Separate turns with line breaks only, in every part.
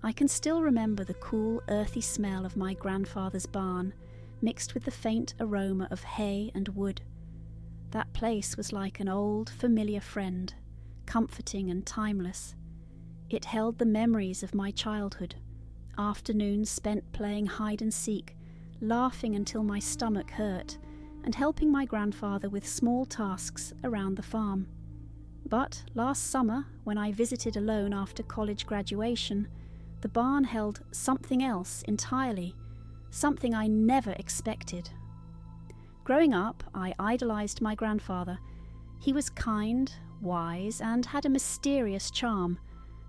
I can still remember the cool, earthy smell of my grandfather's barn, mixed with the faint aroma of hay and wood. That place was like an old, familiar friend, comforting and timeless. It held the memories of my childhood, afternoons spent playing hide and seek, laughing until my stomach hurt, and helping my grandfather with small tasks around the farm. But last summer, when I visited alone after college graduation, the barn held something else entirely, something I never expected. Growing up, I idolized my grandfather. He was kind, wise, and had a mysterious charm,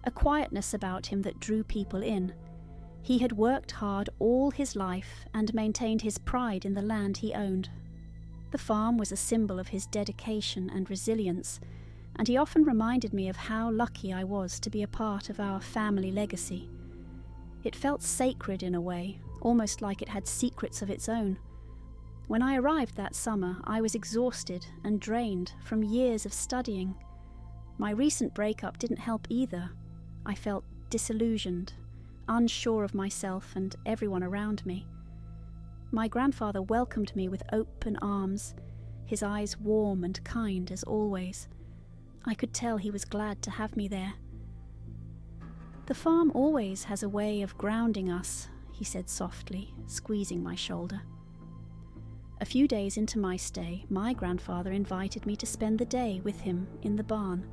a quietness about him that drew people in. He had worked hard all his life and maintained his pride in the land he owned. The farm was a symbol of his dedication and resilience, and he often reminded me of how lucky I was to be a part of our family legacy. It felt sacred in a way, almost like it had secrets of its own. When I arrived that summer, I was exhausted and drained from years of studying. My recent breakup didn't help either. I felt disillusioned, unsure of myself and everyone around me. My grandfather welcomed me with open arms, his eyes warm and kind as always. I could tell he was glad to have me there. "The farm always has a way of grounding us," he said softly, squeezing my shoulder. A few days into my stay, my grandfather invited me to spend the day with him in the barn.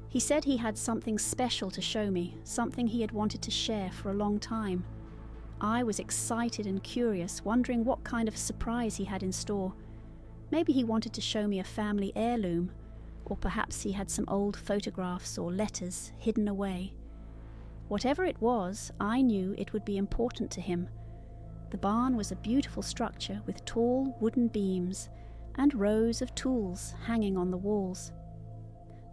He said he had something special to show me, something he had wanted to share for a long time. I was excited and curious, wondering what kind of surprise he had in store. Maybe he wanted to show me a family heirloom, or perhaps he had some old photographs or letters hidden away. Whatever it was, I knew it would be important to him. The barn was a beautiful structure with tall wooden beams and rows of tools hanging on the walls.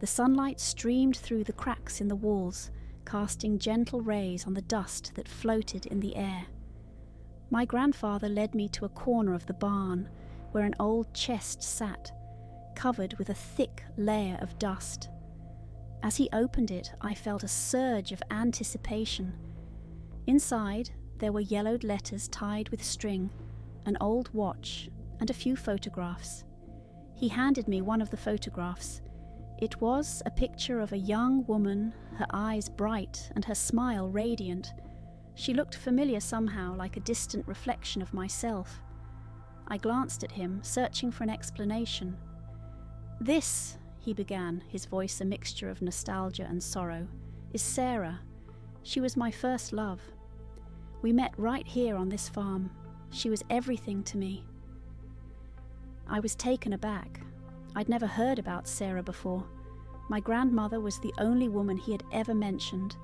The sunlight streamed through the cracks in the walls, casting gentle rays on the dust that floated in the air. My grandfather led me to a corner of the barn where an old chest sat, covered with a thick layer of dust. As he opened it, I felt a surge of anticipation. Inside, there were yellowed letters tied with string, an old watch, and a few photographs. He handed me one of the photographs. It was a picture of a young woman, her eyes bright and her smile radiant. She looked familiar somehow, like a distant reflection of myself. I glanced at him, searching for an explanation. "This," he began, his voice a mixture of nostalgia and sorrow, "is Sarah. She was my first love. We met right here on this farm. She was everything to me." I was taken aback. I'd never heard about Sarah before. My grandmother was the only woman he had ever mentioned,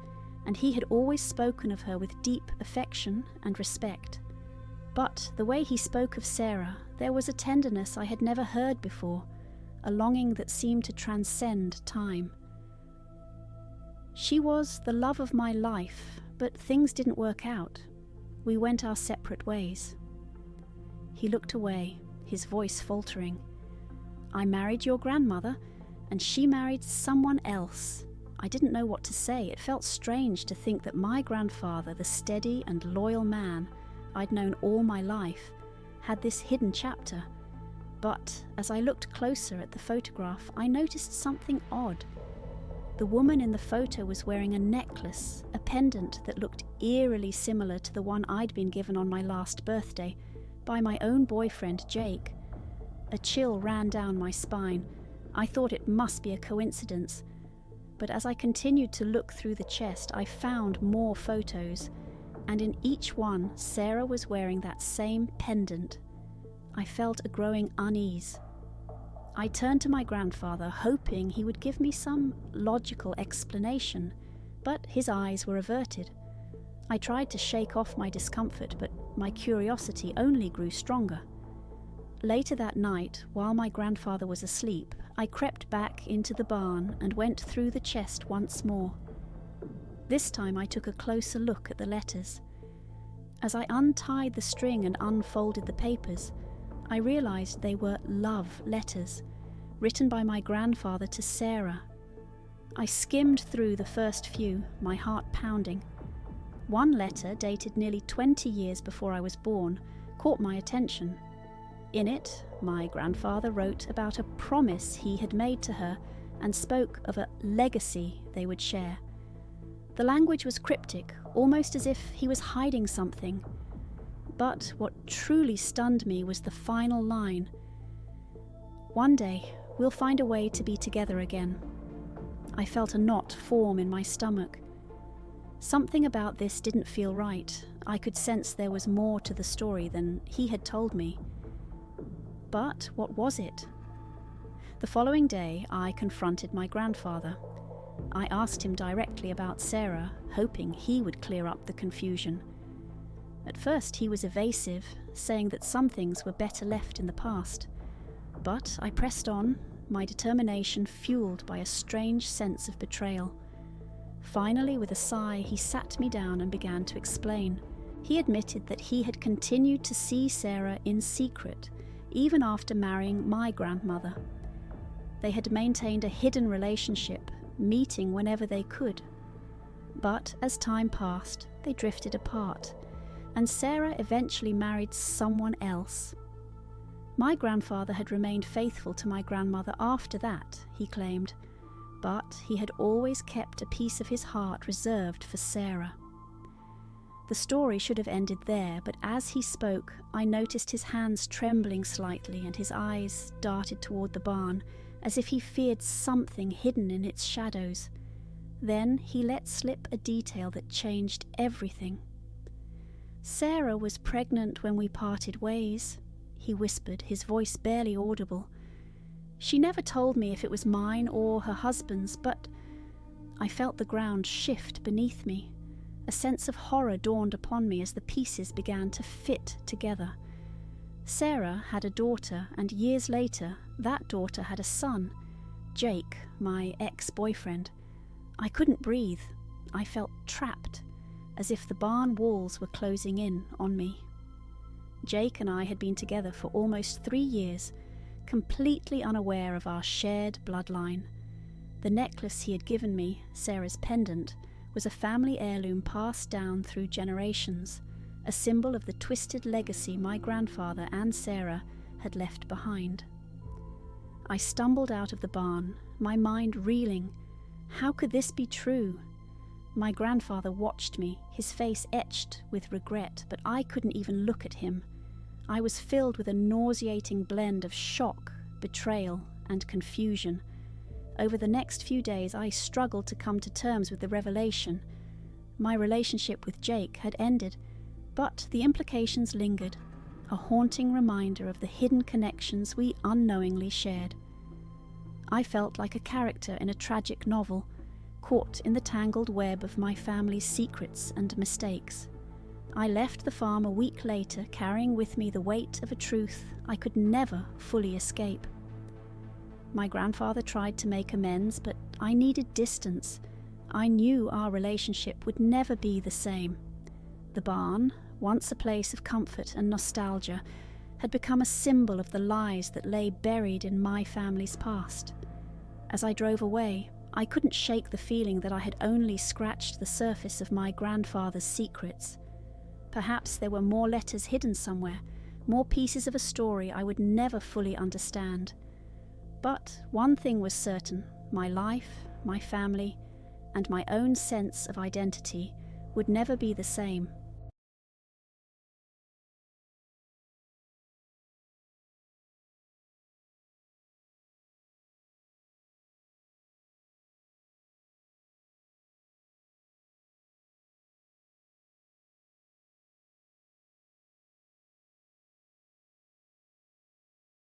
and he had always spoken of her with deep affection and respect. But the way he spoke of Sarah, there was a tenderness I had never heard before, a longing that seemed to transcend time. "She was the love of my life, but things didn't work out. We went our separate ways." He looked away, his voice faltering. "I married your grandmother, and she married someone else." I didn't know what to say. It felt strange to think that my grandfather, the steady and loyal man I'd known all my life, had this hidden chapter. But as I looked closer at the photograph, I noticed something odd. The woman in the photo was wearing a necklace, a pendant that looked eerily similar to the one I'd been given on my last birthday by my own boyfriend, Jake. A chill ran down my spine. I thought it must be a coincidence. But as I continued to look through the chest, I found more photos, and in each one, Sarah was wearing that same pendant. I felt a growing unease. I turned to my grandfather, hoping he would give me some logical explanation, but his eyes were averted. I tried to shake off my discomfort, but my curiosity only grew stronger. Later that night, while my grandfather was asleep, I crept back into the barn and went through the chest once more. This time I took a closer look at the letters. As I untied the string and unfolded the papers, I realized they were love letters, written by my grandfather to Sarah. I skimmed through the first few, my heart pounding. One letter, dated nearly 20 years before I was born, caught my attention. In it, my grandfather wrote about a promise he had made to her and spoke of a legacy they would share. The language was cryptic, almost as if he was hiding something. But what truly stunned me was the final line. "One day, we'll find a way to be together again." I felt a knot form in my stomach. Something about this didn't feel right. I could sense there was more to the story than he had told me. But what was it? The following day, I confronted my grandfather. I asked him directly about Sarah, hoping he would clear up the confusion. At first he was evasive, saying that some things were better left in the past. But I pressed on, my determination fueled by a strange sense of betrayal. Finally, with a sigh, he sat me down and began to explain. He admitted that he had continued to see Sarah in secret, even after marrying my grandmother. They had maintained a hidden relationship, meeting whenever they could. But as time passed, they drifted apart, and Sarah eventually married someone else. My grandfather had remained faithful to my grandmother after that, he claimed, but he had always kept a piece of his heart reserved for Sarah. The story should have ended there, but as he spoke, I noticed his hands trembling slightly and his eyes darted toward the barn, as if he feared something hidden in its shadows. Then he let slip a detail that changed everything. "Sarah was pregnant when we parted ways," he whispered, his voice barely audible. "She never told me if it was mine or her husband's, but..." I felt the ground shift beneath me. A sense of horror dawned upon me as the pieces began to fit together. Sarah had a daughter, and years later, that daughter had a son, Jake, my ex-boyfriend. I couldn't breathe. I felt trapped, as if the barn walls were closing in on me. Jake and I had been together for almost 3 years, completely unaware of our shared bloodline. The necklace he had given me, Sarah's pendant, was a family heirloom passed down through generations, a symbol of the twisted legacy my grandfather and Sarah had left behind. I stumbled out of the barn, my mind reeling. How could this be true? My grandfather watched me, his face etched with regret, but I couldn't even look at him. I was filled with a nauseating blend of shock, betrayal, and confusion. Over the next few days, I struggled to come to terms with the revelation. My relationship with Jake had ended, but the implications lingered, a haunting reminder of the hidden connections we unknowingly shared. I felt like a character in a tragic novel, caught in the tangled web of my family's secrets and mistakes. I left the farm a week later, carrying with me the weight of a truth I could never fully escape. My grandfather tried to make amends, but I needed distance. I knew our relationship would never be the same. The barn, once a place of comfort and nostalgia, had become a symbol of the lies that lay buried in my family's past. As I drove away, I couldn't shake the feeling that I had only scratched the surface of my grandfather's secrets. Perhaps there were more letters hidden somewhere, more pieces of a story I would never fully understand. But one thing was certain: my life, my family, and my own sense of identity would never be the same.